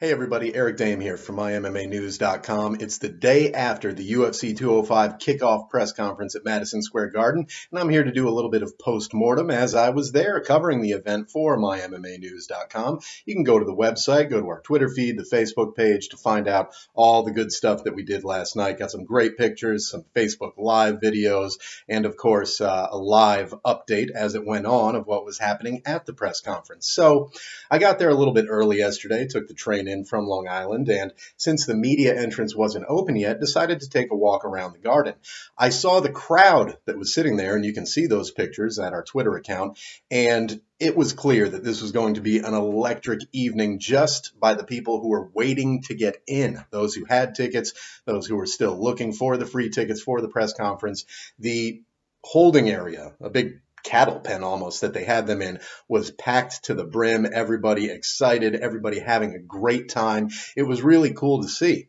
Hey everybody, Eric Dehm here from MyMMAnews.com. It's the day after the UFC 205 kickoff press conference at Madison Square Garden, and I'm here to do a little bit of post-mortem as I was there covering the event for MyMMAnews.com. You can go to the website, go to our Twitter feed, the Facebook page to find out all the good stuff that we did last night. Got some great pictures, some Facebook Live videos, and of course a live update as it went on of what was happening at the press conference. So I got there a little bit early yesterday, took the train in from Long Island, and since the media entrance wasn't open yet, decided to take a walk around the garden. I saw the crowd that was sitting there, and you can see those pictures at our Twitter account, and it was clear that this was going to be an electric evening just by the people who were waiting to get in, those who had tickets, those who were still looking for the free tickets for the press conference. The holding area, a big cattle pen almost that they had them in, was packed to the brim. Everybody excited, everybody having a great time. It was really cool to see.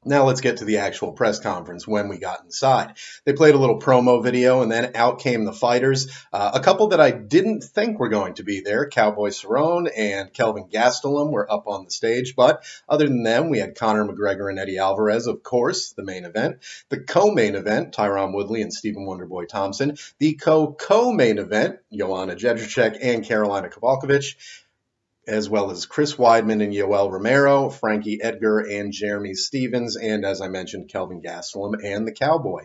Now let's get to the actual press conference when we got inside. They played a little promo video, and then out came the fighters. A couple that I didn't think were going to be there, Cowboy Cerrone and Kelvin Gastelum, were up on the stage. But other than them, we had Conor McGregor and Eddie Alvarez, of course, the main event. The co-main event, Tyron Woodley and Stephen Wonderboy Thompson. The co-main event, Joanna Jędrzejczyk and Karolina Kowalkiewicz, as well as Chris Weidman and Yoel Romero, Frankie Edgar and Jeremy Stevens, and as I mentioned, Kelvin Gastelum and the Cowboy.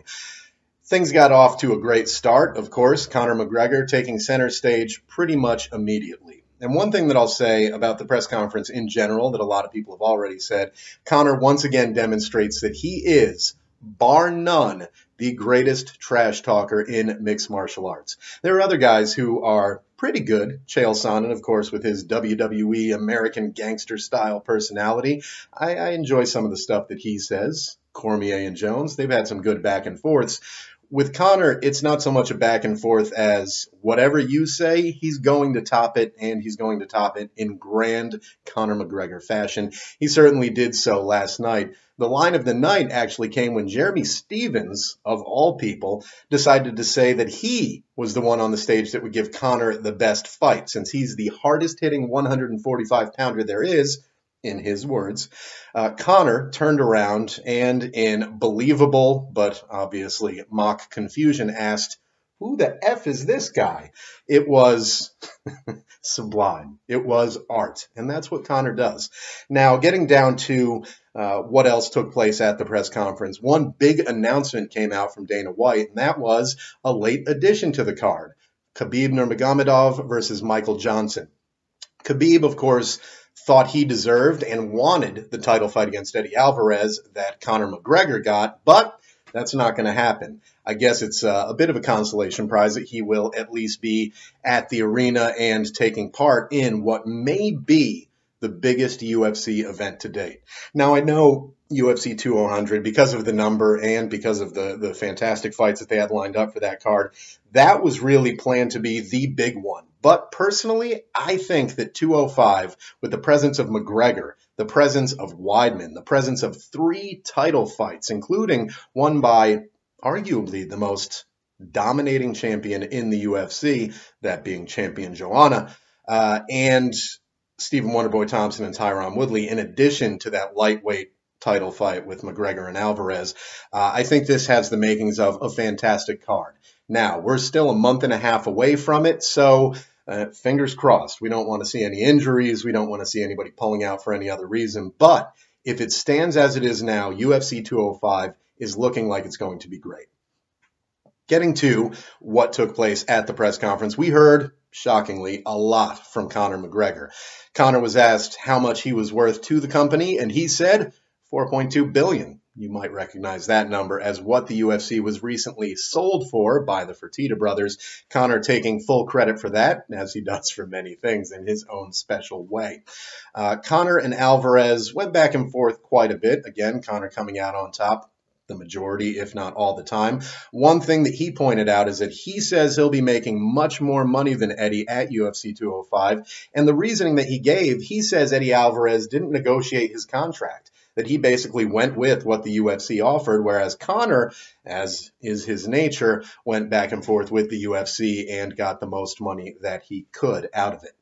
Things got off to a great start, of course, Conor McGregor taking center stage pretty much immediately. And one thing that I'll say about the press conference in general that a lot of people have already said, Conor once again demonstrates that he is, bar none, the greatest trash talker in mixed martial arts. There are other guys who are pretty good. Chael Sonnen, of course, with his WWE American gangster style personality. I enjoy some of the stuff that he says. Cormier and Jones, they've had some good back and forths. With Conor, it's not so much a back and forth as whatever you say, he's going to top it, and he's going to top it in grand Conor McGregor fashion. He certainly did so last night. The line of the night actually came when Jeremy Stevens, of all people, decided to say that he was the one on the stage that would give Conor the best fight, since he's the hardest-hitting 145-pounder there is, in his words. Conor turned around and, in believable but obviously mock confusion, asked, "Who the F is this guy?" It was sublime. It was art. And that's what Conor does. Now, getting down to what else took place at the press conference, one big announcement came out from Dana White, and that was a late addition to the card. Khabib Nurmagomedov versus Michael Johnson. Khabib, of course, thought he deserved and wanted the title fight against Eddie Alvarez that Conor McGregor got, but that's not going to happen. I guess it's a bit of a consolation prize that he will at least be at the arena and taking part in what may be the biggest UFC event to date. Now, I know UFC 200, because of the number and because of the fantastic fights that they had lined up for that card, that was really planned to be the big one. But personally, I think that 205, with the presence of McGregor, the presence of Weidman, the presence of 3 title fights, including one by arguably the most dominating champion in the UFC, that being champion Joanna, and Stephen Wonderboy Thompson and Tyron Woodley, in addition to that lightweight title fight with McGregor and Alvarez, I think this has the makings of a fantastic card. Now, we're still a month and a half away from it, so fingers crossed. We don't want to see any injuries. We don't want to see anybody pulling out for any other reason. But if it stands as it is now, UFC 205 is looking like it's going to be great. Getting to what took place at the press conference, we heard, shockingly, a lot from Conor McGregor. Conor was asked how much he was worth to the company, and he said $4.2 billion. You might recognize that number as what the UFC was recently sold for by the Fertitta brothers. Conor taking full credit for that, as he does for many things in his own special way. Conor and Alvarez went back and forth quite a bit. Again, Conor coming out on top the majority, if not all the time. One thing that he pointed out is that he says he'll be making much more money than Eddie at UFC 205. And the reasoning that he gave, he says Eddie Alvarez didn't negotiate his contract, that he basically went with what the UFC offered, whereas Conor, as is his nature, went back and forth with the UFC and got the most money that he could out of it.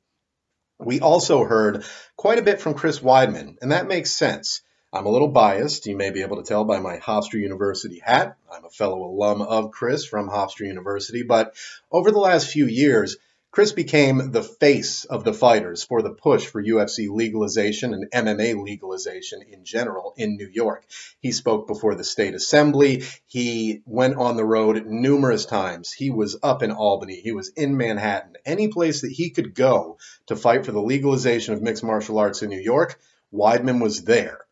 We also heard quite a bit from Chris Weidman, and that makes sense. I'm a little biased. You may be able to tell by my Hofstra University hat. I'm a fellow alum of Chris from Hofstra University, but over the last few years, Chris became the face of the fighters for the push for UFC legalization and MMA legalization in general in New York. He spoke before the state assembly. He went on the road numerous times. He was up in Albany. He was in Manhattan. Any place that he could go to fight for the legalization of mixed martial arts in New York, Weidman was there.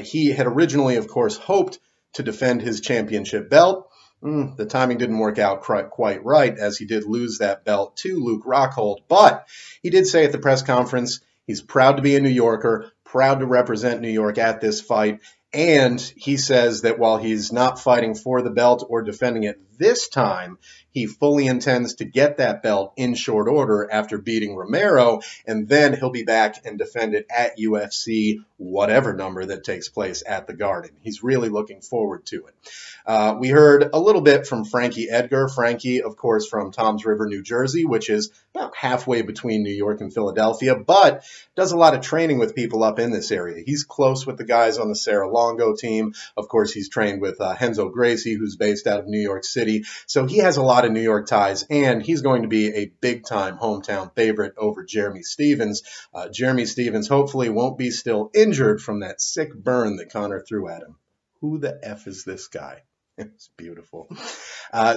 He had originally, of course, hoped to defend his championship belt. The timing didn't work out quite right, as he did lose that belt to Luke Rockhold. But he did say at the press conference he's proud to be a New Yorker, proud to represent New York at this fight. And he says that while he's not fighting for the belt or defending it this time, he fully intends to get that belt in short order after beating Romero, and then he'll be back and defend it at UFC, whatever number that takes place at the Garden. He's really looking forward to it. We heard a little bit from Frankie Edgar. Frankie, of course, from Toms River, New Jersey, which is about halfway between New York and Philadelphia, but does a lot of training with people up in this area. He's close with the guys on the Sarah Longo team. Of course, he's trained with Renzo Gracie, who's based out of New York City. So he has a lot of New York ties, and he's going to be a big-time hometown favorite over Jeremy Stephens. Jeremy Stephens hopefully won't be still injured from that sick burn that Conor threw at him. Who the F is this guy? It's beautiful.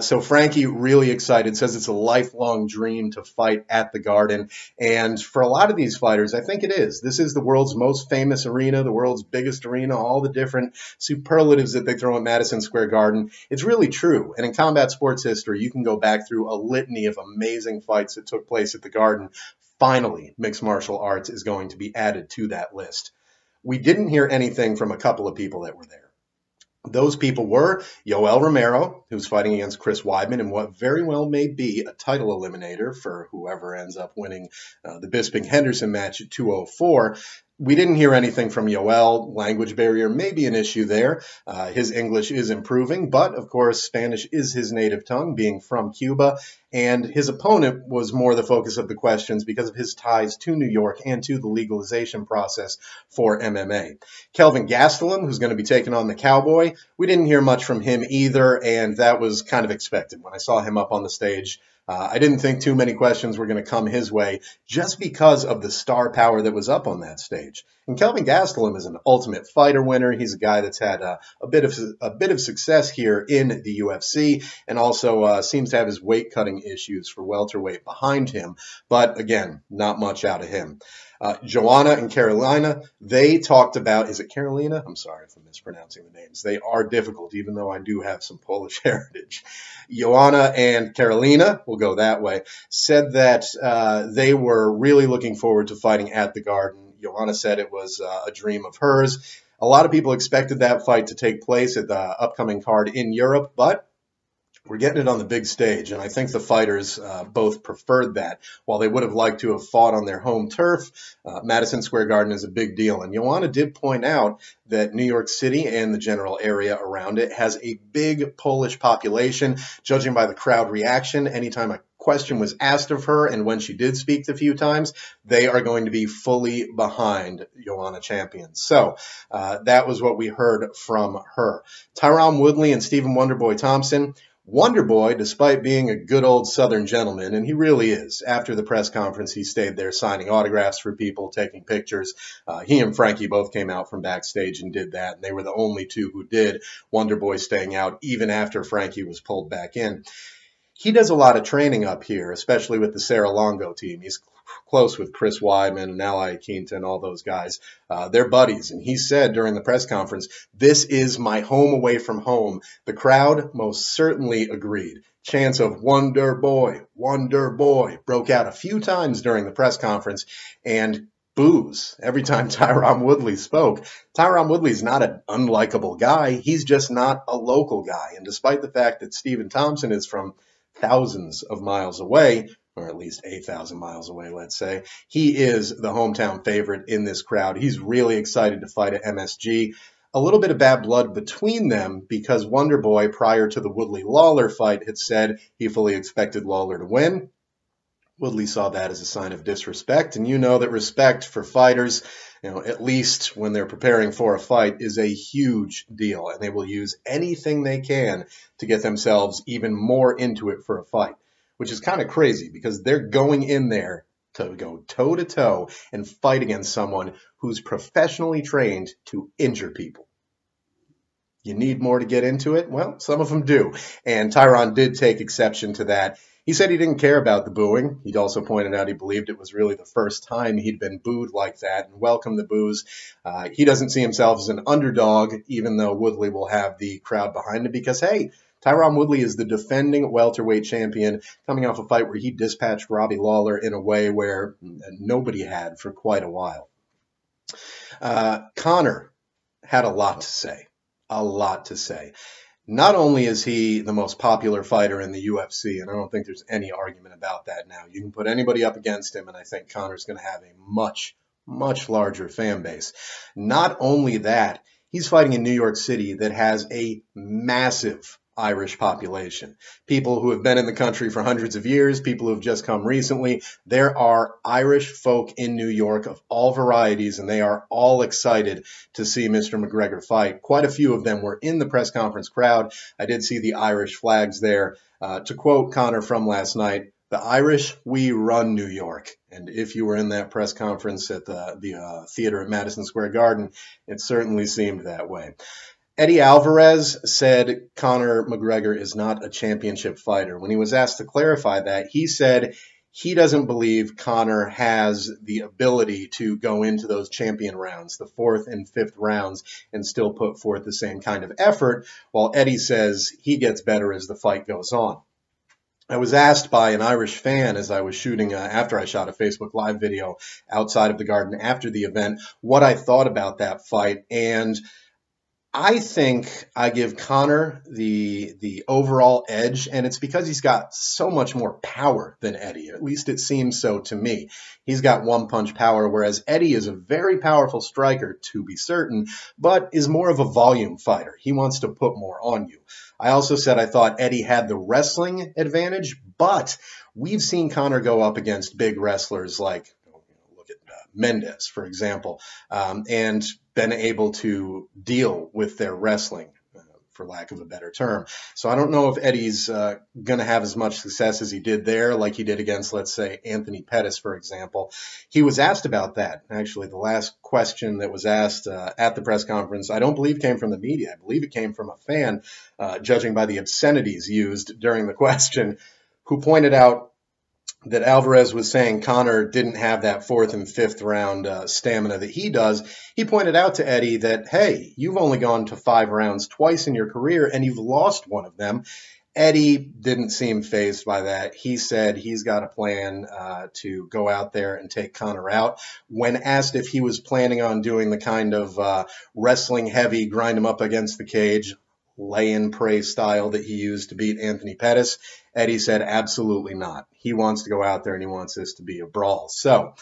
So Frankie, really excited, says it's a lifelong dream to fight at the Garden. And for a lot of these fighters, I think it is. This is the world's most famous arena, the world's biggest arena, all the different superlatives that they throw at Madison Square Garden. It's really true. And in combat sports history, you can go back through a litany of amazing fights that took place at the Garden. Finally, mixed martial arts is going to be added to that list. We didn't hear anything from a couple of people that were there. Those people were Yoel Romero, who's fighting against Chris Weidman in what very well may be a title eliminator for whoever ends up winning the Bisping-Henderson match at 204. We didn't hear anything from Yoel. Language barrier may be an issue there. His English is improving, but of course, Spanish is his native tongue, being from Cuba. And his opponent was more the focus of the questions because of his ties to New York and to the legalization process for MMA. Kelvin Gastelum, who's going to be taking on the Cowboy, we didn't hear much from him either, and that was kind of expected. When I saw him up on the stage, I didn't think too many questions were going to come his way just because of the star power that was up on that stage. And Kelvin Gastelum is an Ultimate Fighter winner. He's a guy that's had a bit of success here in the UFC, and also seems to have his weight cutting issues for welterweight behind him. But again, not much out of him. Joanna and Carolina, they talked about, is it Carolina? I'm sorry if I'm mispronouncing the names. They are difficult, even though I do have some Polish heritage. Joanna and Carolina, we'll go that way, said that they were really looking forward to fighting at the Garden. Joanna said it was a dream of hers. A lot of people expected that fight to take place at the upcoming card in Europe, but we're getting it on the big stage, and I think the fighters both preferred that. While they would have liked to have fought on their home turf, Madison Square Garden is a big deal. And Joanna did point out that New York City and the general area around it has a big Polish population. Judging by the crowd reaction, anytime a question was asked of her, and when she did speak a few times, they are going to be fully behind Joanna Champion. So that was what we heard from her. Tyron Woodley and Stephen Wonderboy Thompson. Wonderboy, despite being a good old Southern gentleman, and he really is, after the press conference, he stayed there signing autographs for people, taking pictures. He and Frankie both came out from backstage and did that, and they were the only two who did. Wonderboy staying out even after Frankie was pulled back in. He does a lot of training up here, especially with the Sarah Longo team. He's close with Chris Weidman and Ally Quinta and all those guys. They're buddies. And he said during the press conference, "This is my home away from home." The crowd most certainly agreed. Chants of "Wonder Boy, Wonder Boy" broke out a few times during the press conference, and boos every time Tyron Woodley spoke. Tyron Woodley's not an unlikable guy. He's just not a local guy. And despite the fact that Stephen Thompson is from thousands of miles away, or at least 8,000 miles away, let's say, he is the hometown favorite in this crowd. He's really excited to fight at MSG. A little bit of bad blood between them because Wonderboy, prior to the Woodley-Lawler fight, had said he fully expected Lawler to win. Woodley saw that as a sign of disrespect, and you know that respect for fighters, at least when they're preparing for a fight, is a huge deal, and they will use anything they can to get themselves even more into it for a fight, which is kind of crazy because they're going in there to go toe-to-toe and fight against someone who's professionally trained to injure people. You need more to get into it? Well, some of them do, and Tyron did take exception to that. He said he didn't care about the booing. He also pointed out he believed it was really the first time he'd been booed like that and welcomed the boos. He doesn't see himself as an underdog, even though Woodley will have the crowd behind him because, hey, Tyron Woodley is the defending welterweight champion coming off a fight where he dispatched Robbie Lawler in a way where nobody had for quite a while. Conor had a lot to say. A lot to say. Not only is he the most popular fighter in the UFC, and I don't think there's any argument about that now. You can put anybody up against him, and I think Conor's going to have a much, much larger fan base. Not only that, he's fighting in New York City that has a massive Irish population. People who have been in the country for hundreds of years, people who have just come recently. There are Irish folk in New York of all varieties, and they are all excited to see Mr. McGregor fight. Quite a few of them were in the press conference crowd. I did see the Irish flags there. To quote Conor from last night, "The Irish, we run New York." And if you were in that press conference at the theater at Madison Square Garden, it certainly seemed that way. Eddie Alvarez said Conor McGregor is not a championship fighter. When he was asked to clarify that, he said he doesn't believe Conor has the ability to go into those champion rounds, the 4th and 5th rounds, and still put forth the same kind of effort, while Eddie says he gets better as the fight goes on. I was asked by an Irish fan as I was shooting, after I shot a Facebook Live video outside of the Garden after the event, what I thought about that fight, and I think I give Conor the overall edge, and it's because he's got so much more power than Eddie. At least it seems so to me. He's got one-punch power, whereas Eddie is a very powerful striker, to be certain, but is more of a volume fighter. He wants to put more on you. I also said I thought Eddie had the wrestling advantage, but we've seen Conor go up against big wrestlers like, look at Mendes, for example, and been able to deal with their wrestling, for lack of a better term. So I don't know if Eddie's going to have as much success as he did there, like he did against, let's say, Anthony Pettis, for example. He was asked about that. Actually, the last question that was asked at the press conference, I don't believe came from the media. I believe it came from a fan, judging by the obscenities used during the question, who pointed out that Alvarez was saying Conor didn't have that 4th and 5th round stamina that he does. He pointed out to Eddie that, hey, you've only gone to 5 rounds twice in your career and you've lost one of them. Eddie didn't seem fazed by that. He said he's got a plan to go out there and take Conor out. When asked if he was planning on doing the kind of wrestling heavy, grind him up against the cage, lay and pray style that he used to beat Anthony Pettis, Eddie said absolutely not. He wants to go out there and he wants this to be a brawl. So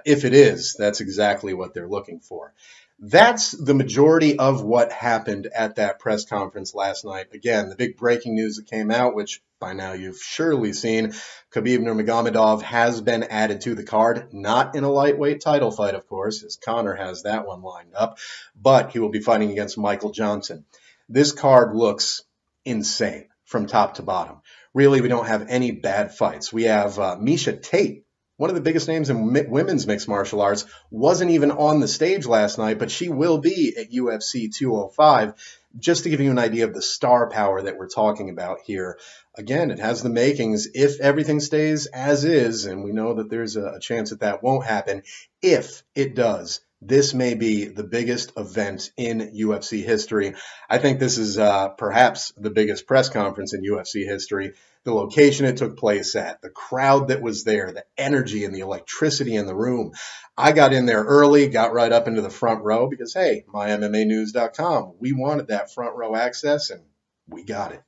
if it is, that's exactly what they're looking for. That's the majority of what happened at that press conference last night. Again, the big breaking news that came out, which by now you've surely seen, Khabib Nurmagomedov has been added to the card. Not in a lightweight title fight, of course, as Conor has that one lined up, but he will be fighting against Michael Johnson. This card looks insane from top to bottom. Really, we don't have any bad fights. We have Miesha Tate, one of the biggest names in women's mixed martial arts, wasn't even on the stage last night, but she will be at UFC 205. Just to give you an idea of the star power that we're talking about here. Again, it has the makings, if everything stays as is, and we know that there's a chance that that won't happen. If it does, this may be the biggest event in UFC history. I think this is perhaps the biggest press conference in UFC history. The location it took place at, the crowd that was there, the energy and the electricity in the room. I got in there early, got right up into the front row because, hey, MyMMAnews.com, we wanted that front row access, and we got it.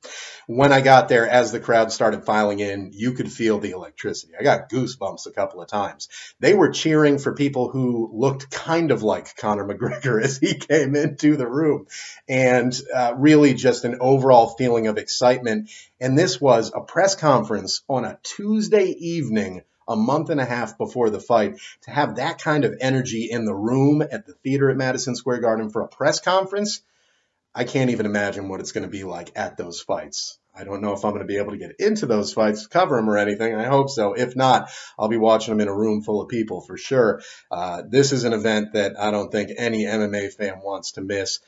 When I got there, as the crowd started filing in, you could feel the electricity. I got goosebumps a couple of times. They were cheering for people who looked kind of like Conor McGregor as he came into the room. And really just an overall feeling of excitement. And this was a press conference on a Tuesday evening a month and a half before the fight, to have that kind of energy in the room at the theater at Madison Square Garden for a press conference, I can't even imagine what it's going to be like at those fights. I don't know if I'm going to be able to get into those fights, cover them or anything. I hope so. If not, I'll be watching them in a room full of people for sure. This is an event that I don't think any MMA fan wants to miss.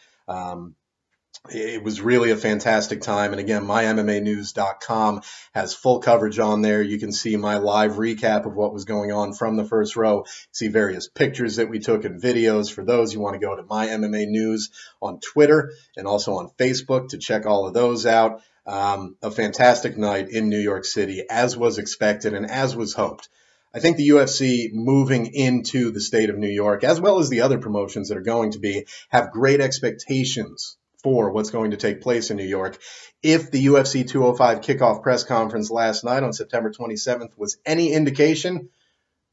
It was really a fantastic time. And again, mymmanews.com has full coverage on there. You can see my live recap of what was going on from the first row, see various pictures that we took and videos. For those, you want to go to My MMA News on Twitter and also on Facebook to check all of those out. A fantastic night in New York City, as was expected and as was hoped. I think the UFC moving into the state of New York, as well as the other promotions that are going to be, have great expectations for what's going to take place in New York. If the UFC 205 kickoff press conference last night on September 27th was any indication,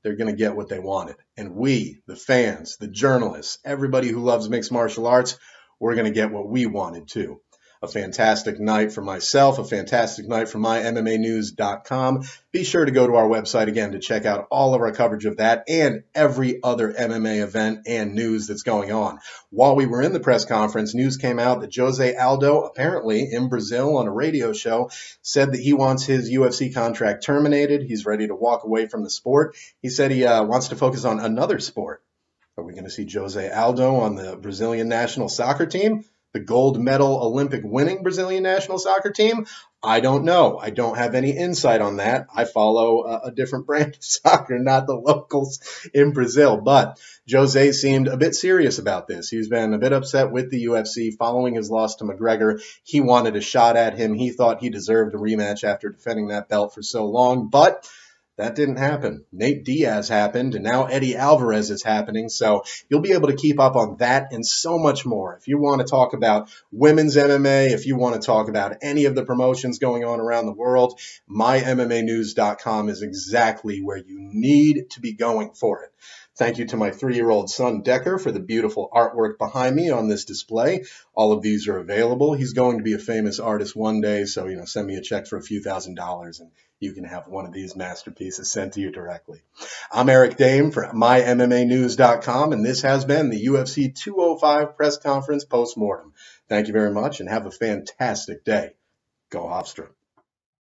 they're going to get what they wanted. And we, the fans, the journalists, everybody who loves mixed martial arts, we're going to get what we wanted too. A fantastic night for myself, a fantastic night for mymmanews.com. Be sure to go to our website again to check out all of our coverage of that and every other MMA event and news that's going on. While we were in the press conference, news came out that Jose Aldo, apparently in Brazil on a radio show, said that he wants his UFC contract terminated. He's ready to walk away from the sport. He said he wants to focus on another sport. Are we going to see Jose Aldo on the Brazilian national soccer team? The gold medal Olympic winning Brazilian national soccer team? I don't know. I don't have any insight on that. I follow a different brand of soccer, not the locals in Brazil. But Jose seemed a bit serious about this. He's been a bit upset with the UFC following his loss to McGregor. He wanted a shot at him. He thought he deserved a rematch after defending that belt for so long. But that didn't happen. Nate Diaz happened, and now Eddie Alvarez is happening. So you'll be able to keep up on that and so much more. If you want to talk about women's MMA, if you want to talk about any of the promotions going on around the world, mymmanews.com is exactly where you need to be going for it. Thank you to my 3-year-old son, Decker, for the beautiful artwork behind me on this display. All of these are available. He's going to be a famous artist one day, so send me a check for a few $1,000s, and you can have one of these masterpieces sent to you directly. I'm Eric Dehm for mymmanews.com, and this has been the UFC 205 press conference post-mortem. Thank you very much, and have a fantastic day. Go Hofstra.